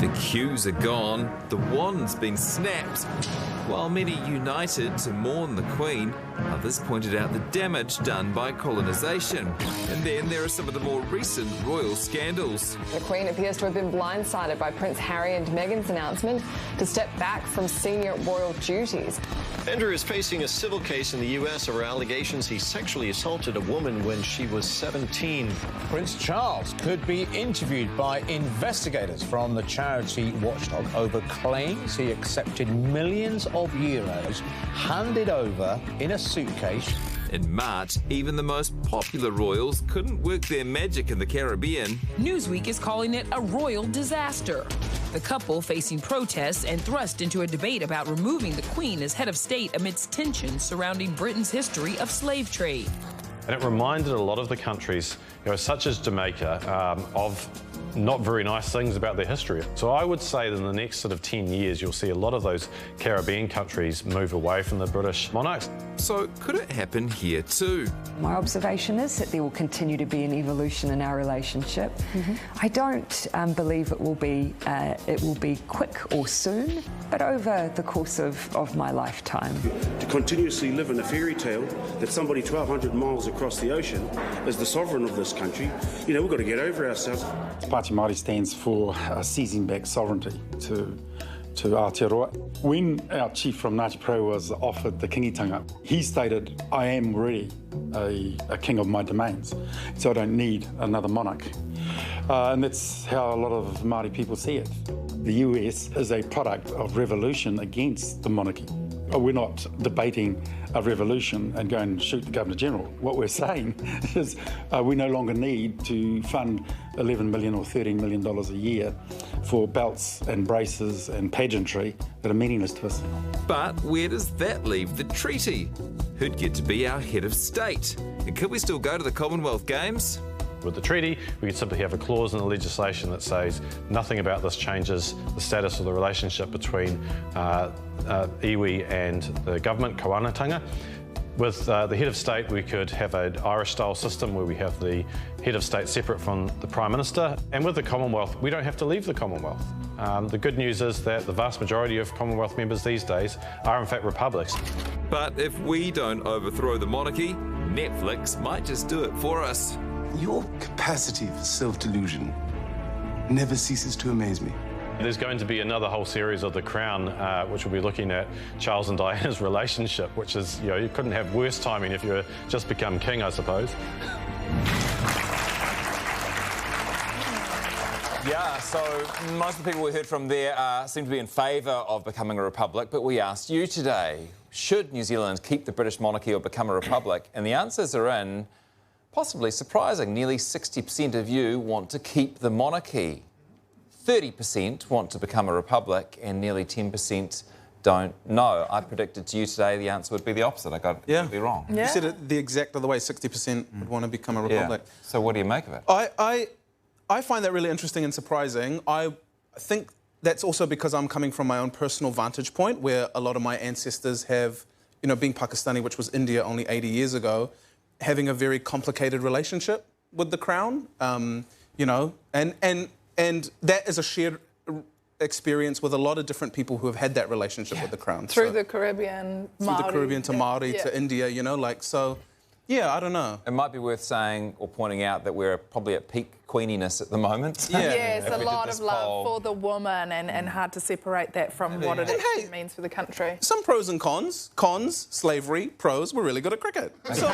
The queues are gone, the wand's been snapped. While many united to mourn the Queen, others pointed out the damage done by colonisation. And then there are some of the more recent royal scandals. The Queen appears to have been blindsided by Prince Harry and Meghan's announcement to step back from senior royal duties. Andrew is facing a civil case in the U.S. over allegations he sexually assaulted a woman when she was 17. Prince Charles could be interviewed by investigators from the charity watchdog over claims he accepted millions of euros handed over in a suitcase. In March, even the most popular royals couldn't work their magic in the Caribbean. Newsweek is calling it a royal disaster. The couple facing protests and thrust into a debate about removing the Queen as head of state amidst tensions surrounding Britain's history of slave trade. And it reminded a lot of the countries, such as Jamaica, of not very nice things about their history. So I would say that in the next sort of 10 years, you'll see a lot of those Caribbean countries move away from the British monarchs. So could it happen here too? My observation is that there will continue to be an evolution in our relationship. I don't believe it will be quick or soon, but over the course of my lifetime. To continuously live in a fairy tale that somebody 1,200 miles across the ocean is the sovereign of this country, we've got to get over ourselves. Pāti Māori stands for seizing back sovereignty to Aotearoa. When our chief from Ngāti Porou was offered the kingitanga, he stated, I am already a king of my domains, so I don't need another monarch. And that's how a lot of Māori people see it. The US is a product of revolution against the monarchy. We're not debating a revolution and go and shoot the Governor-General. What we're saying is we no longer need to fund $11 million or $13 million a year for belts and braces and pageantry that are meaningless to us. But where does that leave the treaty? Who'd get to be our head of state? And could we still go to the Commonwealth Games? With the treaty, we could simply have a clause in the legislation that says nothing about this changes the status of the relationship between iwi and the government, kawanatanga. With the head of state, we could have an Irish-style system where we have the head of state separate from the Prime Minister. And with the Commonwealth, we don't have to leave the Commonwealth. The good news is that the vast majority of Commonwealth members these days are in fact republics. But if we don't overthrow the monarchy, Netflix might just do it for us. Your capacity for self-delusion never ceases to amaze me. There's going to be another whole series of The Crown, which will be looking at Charles and Diana's relationship, which is, you couldn't have worse timing if you had just become king, I suppose. Yeah, so most of the people we heard from there seem to be in favour of becoming a republic, but we asked you today, should New Zealand keep the British monarchy or become a republic? And the answers are in, possibly surprising, nearly 60% of you want to keep the monarchy. 30% want to become a republic and nearly 10% don't know. I predicted to you today the answer would be the opposite. I got it completely wrong. You said it the exact other way, 60% would want to become a republic. Yeah. So what do you make of it? I find that really interesting and surprising. I think that's also because I'm coming from my own personal vantage point where a lot of my ancestors have, being Pakistani, which was India only 80 years ago, having a very complicated relationship with the crown, and that is a shared experience with a lot of different people who have had that relationship with the crown. Through the Caribbean, Māori. Through the Caribbean to Māori to India, so, yeah, I don't know. It might be worth saying or pointing out that we're probably at peak queeniness at the moment. Yeah. Yes, a lot of love for the woman and hard to separate that from what it actually means for the country. Some pros and cons. Cons, slavery. Pros, we're really good at cricket. So